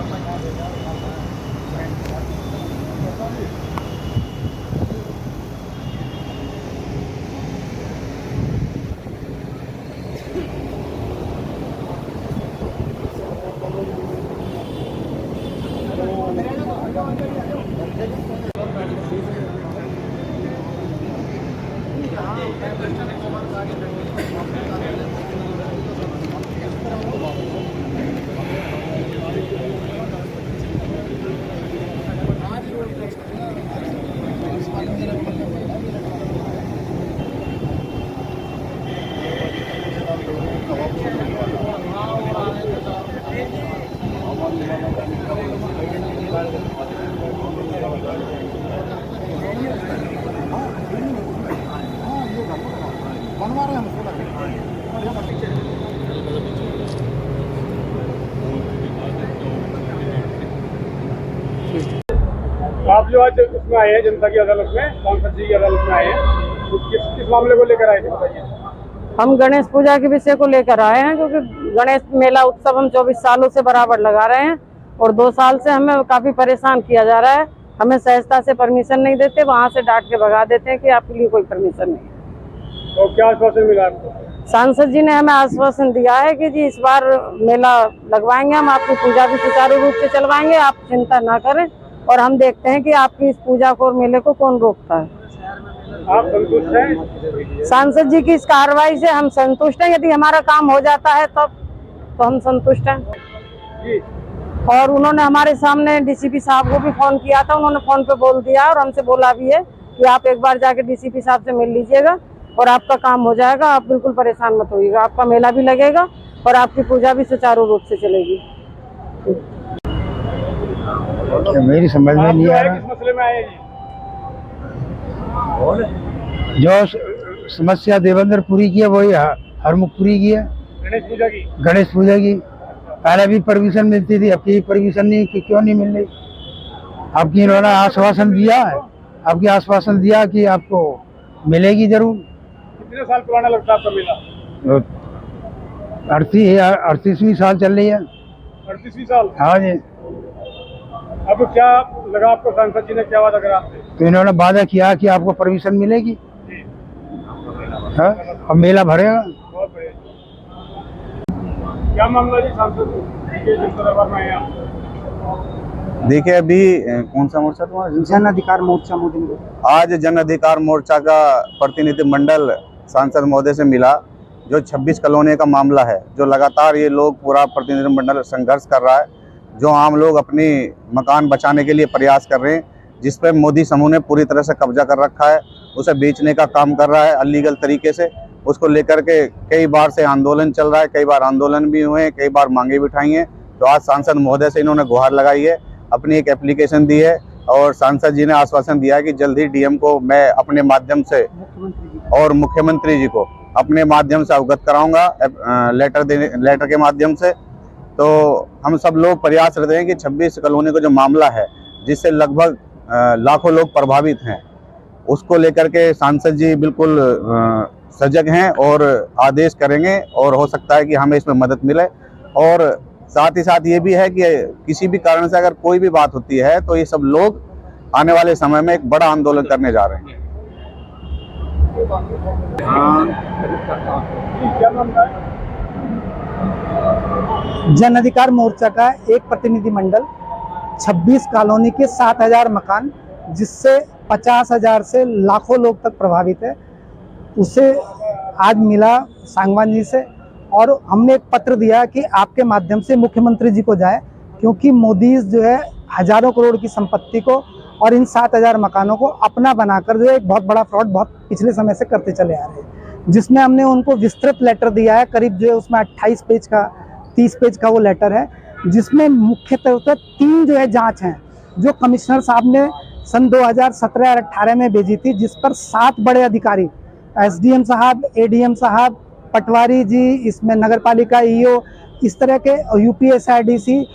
बनवा रहे हैं आप जो आज उसमें आए हैं जनता की अदालत में, सांसद जी की अदालत में आए हैं, तो किस मामले को लेकर आए थे बताइए। हम गणेश पूजा के विषय को लेकर आए हैं, क्योंकि गणेश मेला उत्सव हम 24 सालों से बराबर लगा रहे हैं और 2 साल से हमें काफी परेशान किया जा रहा है। हमें सहजता से परमिशन नहीं देते, वहाँ से डांट के भगा देते हैं कि आपके लिए कोई परमिशन नहीं है। तो क्या आश्वासन मिला आपको? सांसद जी ने हमें आश्वासन दिया है कि जी इस बार मेला लगवाएंगे, हम आपकी पूजा भी सुचारू रूप से चलवाएंगे, आप चिंता ना करें, और हम देखते हैं कि आपकी इस पूजा को और मेले को कौन रोकता है। आप संतुष्ट हैं? सांसद जी की इस कार्रवाई से हम संतुष्ट हैं। यदि हमारा काम हो जाता है तब तो हम संतुष्ट हैं जी। और उन्होंने हमारे सामने डीसीपी साहब को भी फोन किया था, उन्होंने फोन पे बोल दिया और हमसे बोला भी है कि आप एक बार जाके डीसीपी साहब से मिल लीजिएगा और आपका काम हो जाएगा, आप बिल्कुल परेशान मत होइएगा, आपका मेला भी लगेगा और आपकी पूजा भी सुचारू रूप से चलेगी। मेरी समझ में नहीं आ रहा। किस मसले में आए हैं जो समस्या देवेंद्र पुरी की है वही हरमुख पुरी की है। गणेश पूजा की पहले भी परमिशन मिलती थी, अब की परमिशन नहीं, क्यों नहीं मिल रही? आपकी इन्होंने आश्वासन दिया है, आपकी आश्वासन दिया कि आपको मिलेगी जरूर। कितने साल पुराना लगता है आपका मेला? 38वीं साल चल रही है। 38वीं साल? हाँ जी। आपको क्या लगा, आपको सांसद जी ने क्या वादा करा आपसे? तो इन्होंने वादा किया कि आपको परमिशन मिलेगी, हाँ, अब मेला भरेगा। बहुत बढ़िया। क्या मामला जी सांसद के जनता दरबार में आए आप? देखिए, अभी कौन सा मोर्चा तुम्हारा? जन अधिकार मोर्चा मोदी। आज जन अधिकार मोर्चा का प्रतिनिधि मंडल सांसद महोदय से मिला। जो 26 कॉलोनी का मामला है, जो लगातार ये लोग पूरा प्रतिनिधि मंडल संघर्ष कर रहा है, जो आम लोग अपनी मकान बचाने के लिए प्रयास कर रहे हैं, जिस पर मोदी समूह ने पूरी तरह से कब्जा कर रखा है, उसे बेचने का काम कर रहा है अलीगल तरीके से। उसको लेकर के कई बार से आंदोलन चल रहा है, कई बार आंदोलन भी हुए हैं, कई बार मांगे भी उठाई हैं। तो आज सांसद महोदय से इन्होंने गुहार लगाई है, अपनी एक एप्लीकेशन दी है और सांसद जी ने आश्वासन दिया है कि जल्द ही डीएम को मैं अपने माध्यम से और मुख्यमंत्री जी को अपने माध्यम से अवगत कराऊंगा, लेटर के माध्यम से। तो हम सब लोग प्रयास करते हैं कि 26 कॉलोनी का जो मामला है, जिससे लगभग लाखों लोग प्रभावित हैं, उसको लेकर के सांसद जी बिल्कुल सजग हैं और आदेश करेंगे और हो सकता है कि हमें इसमें मदद मिले। और साथ ही साथ ये भी है कि किसी भी कारण से अगर कोई भी बात होती है तो ये सब लोग आने वाले समय में एक बड़ा आंदोलन करने जा रहे हैं। जन अधिकार मोर्चा का एक प्रतिनिधि मंडल 26 कॉलोनी के 7,000 मकान, जिससे 50,000 से लाखों लोग तक प्रभावित है, उसे आज मिला सांगवान जी से और हमने एक पत्र दिया कि आपके माध्यम से मुख्यमंत्री जी को जाए, क्योंकि मोदी जो है हजारों करोड़ की संपत्ति को और इन 7,000 मकानों को अपना बनाकर जो है एक बहुत बड़ा फ्रॉड बहुत पिछले समय से करते चले आ रहे हैं, जिसमें हमने उनको विस्तृत लेटर दिया है। करीब जो है उसमें 28 पेज का 30 पेज का वो लेटर है, जिसमें मुख्य तौर पर 3 जो है जांच हैं जो कमिश्नर साहब ने सन 2017 और 18 में भेजी थी, जिस पर 7 बड़े अधिकारी, एसडीएम साहब, एडीएम साहब, पटवारी जी, इसमें नगरपालिका ईओ, इस तरह के यूपीएसआरडीसी,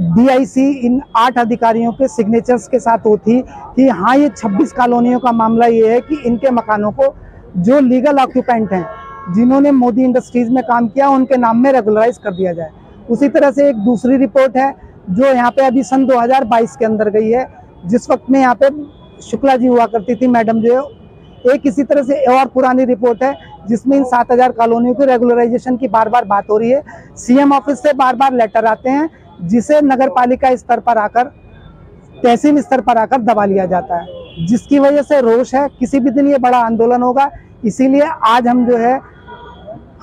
डीआईसी, इन 8 अधिकारियों के सिग्नेचर्स के साथ होती कि हाँ, ये 26 कॉलोनियों का मामला ये है कि इनके मकानों को जो लीगल ऑक्यूपेंट हैं, जिन्होंने मोदी इंडस्ट्रीज में काम किया, उनके नाम में रेगुलराइज कर दिया जाए। उसी तरह से एक दूसरी रिपोर्ट है जो यहाँ पे अभी सन 2022 के अंदर गई है, जिस वक्त में यहाँ पे शुक्ला जी हुआ करती थी मैडम जो है। एक इसी तरह से और पुरानी रिपोर्ट है जिसमें इन 7000 कॉलोनियों की रेगुलराइजेशन की बार बार बात हो रही है। सीएम ऑफिस से बार बार लेटर आते हैं जिसे नगर पालिका स्तर पर आकर, तहसील स्तर पर आकर दबा लिया जाता है, जिसकी वजह से रोष है। किसी भी दिन ये बड़ा आंदोलन होगा। इसीलिए आज हम जो है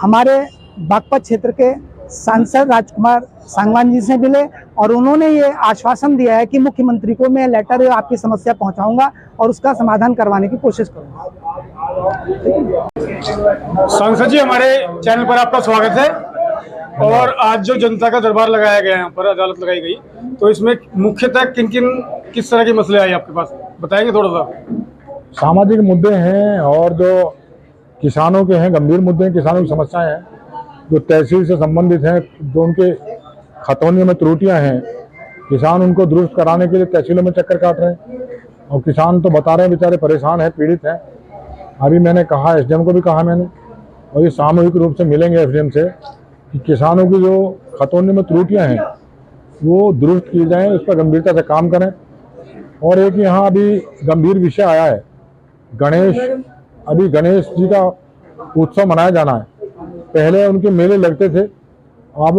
हमारे बागपत क्षेत्र के सांसद राजकुमार सांगवान जी से मिले और उन्होंने ये आश्वासन दिया है कि मुख्यमंत्री को मैं लेटर आपकी समस्या पहुंचाऊंगा और उसका समाधान करवाने की कोशिश करूंगा। सांसद जी, हमारे चैनल पर आपका स्वागत है। और आज जो जनता का दरबार लगाया गया है, यहाँ पर अदालत लगाई गई, तो इसमें मुख्यतः किस तरह के मसले आए आपके पास, बताएंगे थोड़ा सा? सामाजिक मुद्दे हैं और जो किसानों के हैं, गंभीर मुद्दे हैं, किसानों की समस्याएं हैं जो तहसील से संबंधित हैं, जो उनके खतौनियों में त्रुटियां हैं, किसान उनको दुरुस्त कराने के लिए तहसीलों में चक्कर काट रहे हैं और किसान तो बता रहे हैं बेचारे परेशान हैं, पीड़ित हैं। अभी मैंने कहा, एसडीएम को भी कहा मैंने, और ये सामूहिक रूप से मिलेंगे एसडीएम से कि किसानों की जो खतौनियों में त्रुटियां हैं वो दुरुस्त की जाएं, उस पर गंभीरता से काम करें। और एक यहाँ अभी गंभीर विषय आया है, गणेश जी का उत्सव मनाया जाना है। पहले उनके मेले लगते थे, अब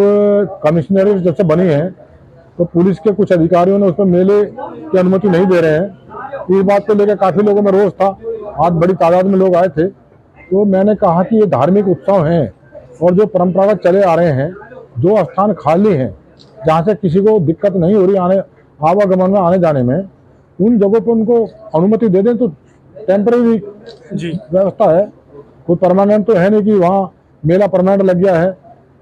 कमिश्नरेट जब से बनी है तो पुलिस के कुछ अधिकारियों ने उस पर मेले की अनुमति नहीं दे रहे हैं। इस बात को लेकर काफ़ी लोगों में रोष था। आज बड़ी तादाद में लोग आए थे। तो मैंने कहा कि ये धार्मिक उत्सव हैं और जो परंपरागत चले आ रहे हैं, जो स्थान खाली हैं जहाँ से किसी को दिक्कत नहीं हो रही आवागमन में आने जाने में, उन जगहों पर उनको अनुमति दे दें। तो टेम्परेरी व्यवस्था है, कोई परमानेंट तो है नहीं कि वहाँ मेला परमानेंट लग गया है।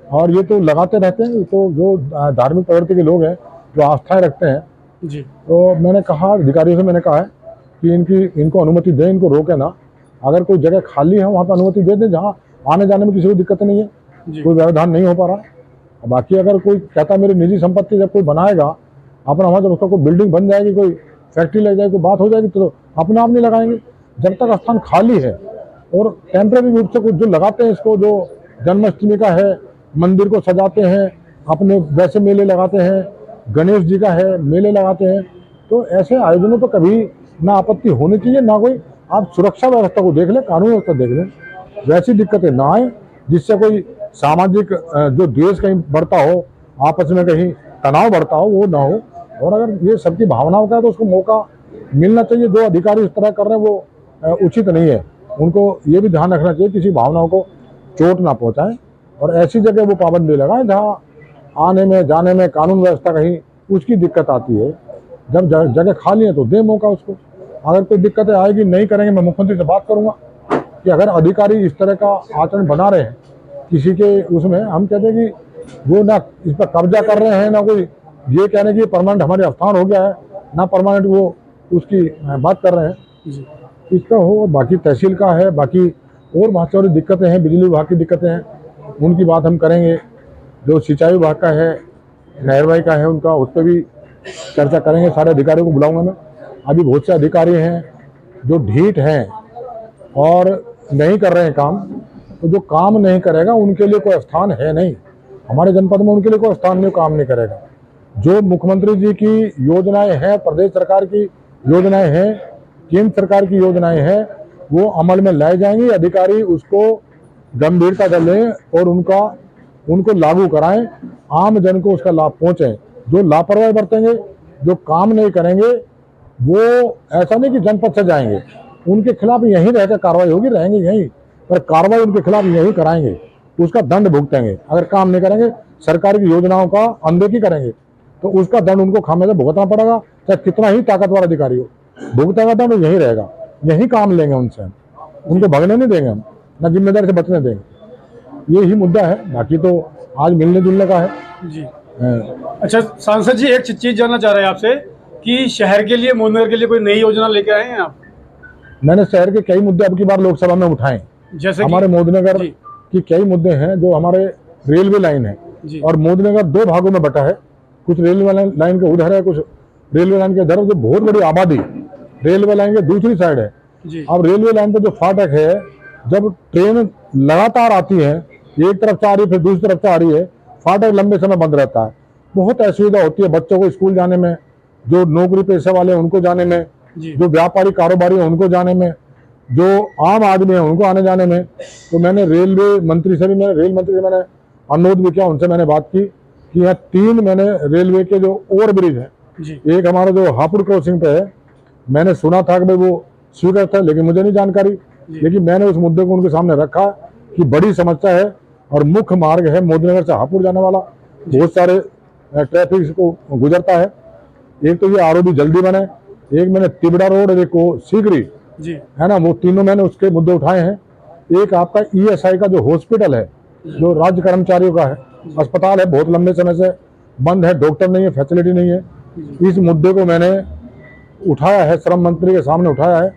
और ये तो लगाते रहते हैं, तो जो धार्मिक प्रवृत्ति के लोग हैं, जो आस्थाएं रखते हैं जी, तो मैंने कहा अधिकारियों से, मैंने कहा है कि इनको अनुमति दें, इनको रोके ना। अगर कोई जगह खाली है वहाँ पर अनुमति दे दें, जहाँ आने जाने में किसी को दिक्कत नहीं है, कोई व्यवधान नहीं हो पा रहा। बाकी अगर कोई कहता मेरी निजी संपत्ति जब कोई बनाएगा अपना, वहाँ जब उसका कोई बिल्डिंग बन जाएगी, कोई फैक्ट्री लग जाएगी, कोई बात हो जाएगी, तो अपने आप नहीं लगाएंगे। जब तक स्थान खाली है और टेम्परेरी रूप से कुछ जो लगाते हैं इसको, जो जन्माष्टमी का है मंदिर को सजाते हैं, अपने वैसे मेले लगाते हैं, गणेश जी का है मेले लगाते हैं, तो ऐसे आयोजनों पर कभी ना आपत्ति होनी चाहिए, ना कोई। आप सुरक्षा व्यवस्था को देख लें, कानून व्यवस्था देख लें, वैसी दिक्कतें ना आए जिससे कोई सामाजिक जो द्वेष कहीं बढ़ता हो, आपस में कहीं तनाव बढ़ता हो, वो ना हो। और अगर ये सबकी भावनाओं का है तो उसको मौका मिलना चाहिए। जो अधिकारी इस तरह कर रहे हैं वो उचित नहीं है। उनको ये भी ध्यान रखना चाहिए किसी भावनाओं को चोट ना पहुंचाएं और ऐसी जगह वो पाबंदी लगाएं जहाँ आने में जाने में कानून व्यवस्था कहीं उसकी दिक्कत आती है। जब जगह खाली है तो दे मौका उसको। अगर कोई दिक्कतें आएगी, नहीं करेंगे, मैं मुख्यमंत्री से बात करूंगा कि अगर अधिकारी इस तरह का आचरण बना रहे हैं किसी के उसमें, हम कहते हैं कि वो ना इस पर कब्जा कर रहे हैं, ना कोई ये कहने की परमानेंट हमारे स्थान हो गया है, ना परमानेंट वो उसकी बात कर रहे हैं, इसका हो। बाकी तहसील का है, बाकी और बहुत सारी दिक्कतें हैं, बिजली विभाग की दिक्कतें हैं, उनकी बात हम करेंगे। जो सिंचाई विभाग का है, नहरवाई का है, उनका उस पर भी चर्चा करेंगे। सारे अधिकारियों को बुलाऊंगा मैं। अभी बहुत से अधिकारी हैं जो ढीठ हैं और नहीं कर रहे हैं काम। तो जो काम नहीं करेगा उनके लिए कोई स्थान है नहीं हमारे जनपद में, उनके लिए कोई स्थान नहीं, काम नहीं करेगा। जो मुख्यमंत्री जी की योजनाएं हैं, प्रदेश सरकार की योजनाएं हैं, केंद्र सरकार की योजनाएं हैं, वो अमल में लाए जाएंगे। अधिकारी उसको गंभीरता से लें और उनको लागू कराएं, आम जन को उसका लाभ पहुंचे। जो लापरवाही बरतेंगे, जो काम नहीं करेंगे, वो ऐसा नहीं कि जनपद से जाएंगे, उनके खिलाफ यहीं रहकर कार्रवाई होगी, रहेंगे यहीं, पर कार्रवाई उनके खिलाफ यहीं कराएंगे, उसका दंड भुगतेंगे। अगर काम नहीं करेंगे, सरकार की योजनाओं का अनदेखी करेंगे, तो उसका दंड उनको खामियाजा भुगतना पड़ेगा, चाहे कितना ही ताकतवर अधिकारी हो। भुगतेगा दंड यहीं रहेगा, यही काम लेंगे उनसे, उनको भगने नहीं देंगे हम, ना जिम्मेदारी से बचने देंगे। यही मुद्दा है। बाकी तो आज मिलने जुलने का है जी। अच्छा सांसद जी, एक चीज जानना चाह रहे हैं आपसे कि शहर के लिए, मोदनगर के लिए कोई नई योजना लेके आए हैं आप? मैंने शहर के कई मुद्दे अब की बार लोकसभा में उठाए, जैसे हमारे मोदनगर की कई मुद्दे हैं। जो हमारे रेलवे लाइन है, और मोदनगर 2 भागों में बटा है, कुछ रेलवे लाइन के उधर है, कुछ रेलवे लाइन के इधर। जो बहुत बड़ी आबादी रेलवे लाइन के दूसरी साइड है। अब रेलवे लाइन पे जो फाटक है, जब ट्रेन लगातार आती है, एक तरफ से आ रही है फिर दूसरी तरफ से आ रही है, फाटक लंबे समय बंद रहता है। बहुत असुविधा होती है बच्चों को स्कूल जाने में, जो नौकरी पेशे वाले हैं उनको जाने में, जी जो व्यापारी कारोबारी हैं उनको जाने में, जो आम आदमी है उनको आने जाने में। तो मैंने रेल मंत्री से मैंने अनुरोध भी किया, उनसे मैंने बात की कि यहाँ 3 मैंने रेलवे के जो ओवर ब्रिज है, जी एक हमारा जो हापुड़ क्रॉसिंग पे है, मैंने सुना था कि भाई वो स्वीकृत है, लेकिन मुझे नहीं जानकारी। लेकिन मैंने उस मुद्दे को उनके सामने रखा कि बड़ी समस्या है और मुख्य मार्ग है मोदीनगर से हापुड़ जाने वाला, बहुत सारे ट्रैफिक को गुजरता है। एक तो ये आरओबी जल्दी बने, एक मैंने तिबड़ा रोड, एक को सीकरी जी है ना, वो तीनों मैंने उसके मुद्दे उठाए हैं। एक आपका ईएसआई का जो हॉस्पिटल है, जो राज्य कर्मचारियों का है, अस्पताल है, बहुत लंबे समय से बंद है, डॉक्टर नहीं है, फैसिलिटी नहीं है। इस मुद्दे को मैंने उठाया है, श्रम मंत्री के सामने उठाया है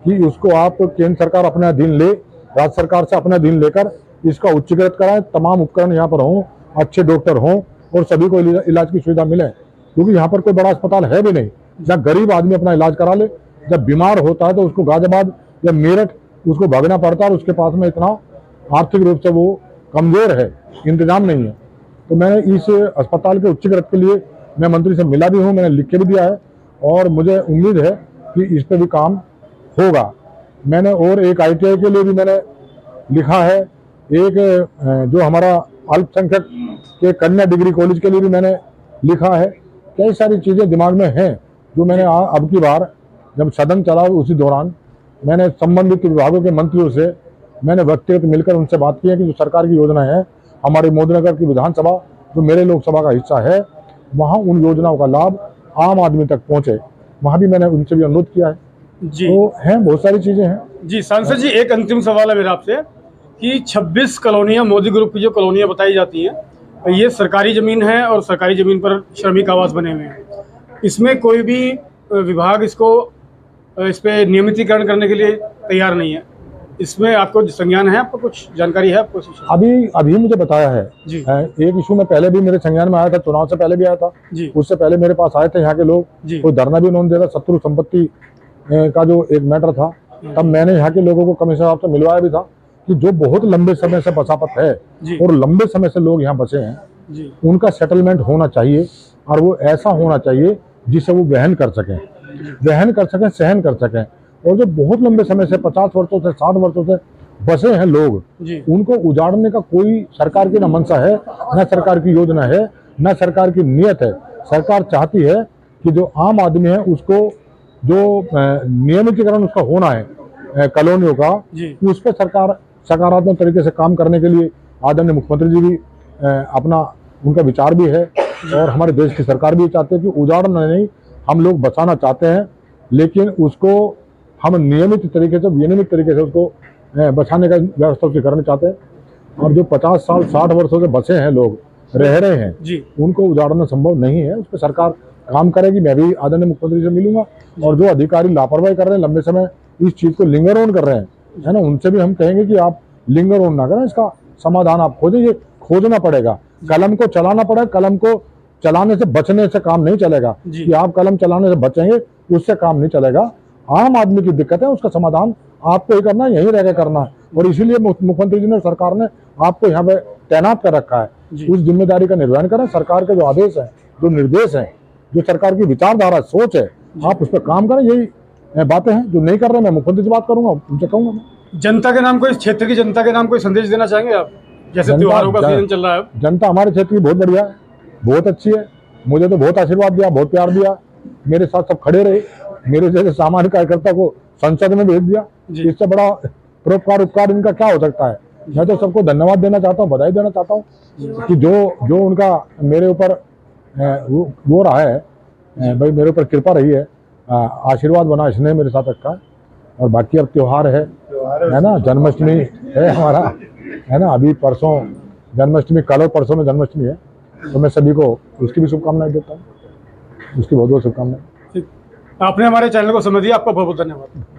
कि उसको आप केंद्र सरकार अपने अधीन ले, राज्य सरकार से अपने अधीन लेकर इसका उच्चीकृत कराएं, तमाम उपकरण यहाँ पर हों, अच्छे डॉक्टर हों और सभी को इलाज की सुविधा मिले, क्योंकि यहाँ पर कोई बड़ा अस्पताल है भी नहीं जहाँ गरीब आदमी अपना इलाज करा ले। जब बीमार होता है तो उसको गाजियाबाद या मेरठ उसको भागना पड़ता है और उसके पास में इतना आर्थिक रूप से वो कमजोर है, इंतजाम नहीं है। तो मैंने इस अस्पताल के उच्चीकृत के लिए मैं मंत्री से मिला भी हूँ, मैंने लिख के भी दिया है और मुझे उम्मीद है कि इस पर भी काम होगा। मैंने और एक ITI के लिए भी मैंने लिखा है, एक जो हमारा अल्पसंख्यक के कन्या डिग्री कॉलेज के लिए भी मैंने लिखा है। कई सारी चीज़ें दिमाग में हैं जो मैंने अब की बार जब सदन चला उसी दौरान मैंने संबंधित विभागों के मंत्रियों से मैंने व्यक्तिगत मिलकर उनसे बात की है कि जो सरकार की योजना है, हमारी मोदीनगर की विधानसभा जो मेरे लोकसभा का हिस्सा है, वहाँ उन योजनाओं का लाभ आम आदमी तक पहुँचे, वहाँ भी मैंने उनसे भी अनुरोध किया है। जी तो हैं, बहुत सारी चीज़ें हैं। जी सांसद जी, एक अंतिम सवाल है मेरा आपसे कि 26 कॉलोनियां मोदी ग्रुप की जो कॉलोनियां बताई जाती हैं, ये सरकारी ज़मीन है और सरकारी ज़मीन पर श्रमिक आवास बने हुए हैं। इसमें कोई भी विभाग इस पे नियमितीकरण करने के लिए तैयार नहीं है। इसमें आपको संज्ञान है, आपको कुछ जानकारी है आपको? अभी मुझे बताया है जी एक इशू में पहले भी मेरे संज्ञान में आया था, चुनाव से पहले भी आया था जी उससे पहले मेरे पास आए थे यहाँ के लोग, जी कोई धरना भी उन्होंने दिया था, शत्रु संपत्ति का जो एक मैटर था। तब मैंने यहाँ के लोगों को कमिश्नर साहब से मिलवाया भी था कि जो बहुत लंबे समय से बसापत है जी और लंबे समय से लोग यहाँ बसे हैं, जी उनका सेटलमेंट होना चाहिए और वो ऐसा होना चाहिए जिसे वो वहन कर सकें, सहन कर सकें। और जो बहुत लंबे समय से 50 वर्षों से 60 वर्षों से बसे हैं लोग, जी उनको उजाड़ने का कोई सरकार की न मंशा है, न सरकार की योजना है, न सरकार की नियत है। सरकार चाहती है कि जो आम आदमी है उसको जो नियमितीकरण उसका होना है कॉलोनियों का, उस पर सरकार सकारात्मक तरीके से काम करने के लिए आदरणीय मुख्यमंत्री जी भी अपना उनका विचार भी है और हमारे देश की सरकार भी चाहते हैं कि उजाड़ना नहीं, हम लोग बचाना चाहते हैं, लेकिन उसको हम नियमित तरीके से विनियमित तरीके से उसको बचाने का व्यवस्था उसकी करना चाहते हैं। और जो 50 साल 60 वर्षों से बचे हैं लोग रह रहे हैं जी उनको उजाड़ना संभव नहीं है, उस पर सरकार काम करेगी। मैं भी आदरणीय मुख्यमंत्री से मिलूंगा और जो अधिकारी लापरवाही कर रहे हैं, लंबे समय इस चीज़ को लिंगर ऑन कर रहे हैं, है ना, उनसे भी हम कहेंगे कि आप लिंगर ऑन ना करें, इसका समाधान आप खोजें। ये खोजना पड़ेगा, कलम को चलाना पड़ेगा, कलम को चलाने से बचने से काम नहीं चलेगा कि आप कलम चलाने से बचेंगे, उससे काम नहीं चलेगा। आम आदमी की दिक्कत है, उसका समाधान आपको ही करना है, यहीं रह के करना है। और इसीलिए मुख्यमंत्री जी ने, सरकार ने आपको यहाँ पे तैनात कर रखा है, उस जिम्मेदारी का निर्वहन करें। सरकार के जो आदेश है, जो निर्देश है, जो सरकार की विचारधारा सोच है, आप उस पर काम करें। यही बातें हैं जो नहीं कर रहे, मैं मुख्यमंत्री से बात करूंगा, उनसे कहूंगा। जनता के नाम, कोई इस क्षेत्र की जनता के नाम कोई संदेश देना चाहेंगे आप? जैसे त्योहारों का सीजन चल रहा है, जनता हमारे क्षेत्र की बहुत बढ़िया है, बहुत अच्छी है, मुझे तो बहुत आशीर्वाद दिया, बहुत प्यार दिया, मेरे साथ सब खड़े रहे, मेरे जैसे सामान्य कार्यकर्ता को संसद में भेज दिया। इससे बड़ा परोपकार उपकार इनका क्या हो सकता है। मैं तो सबको धन्यवाद देना चाहता हूँ, बधाई देना चाहता हूँ कि जो उनका मेरे ऊपर वो रहा है, भाई मेरे ऊपर कृपा रही है, आशीर्वाद बना इसने मेरे साथ रखा है। और बाकी अब त्योहार है ना, जन्माष्टमी है हमारा, है ना, अभी परसों जन्माष्टमी, कल और परसों में जन्माष्टमी है, तो मैं सभी को उसकी भी शुभकामनाएं देता हूँ, उसकी बहुत बहुत शुभकामनाएं। आपने हमारे चैनल को समय दिया, आपका बहुत बहुत धन्यवाद।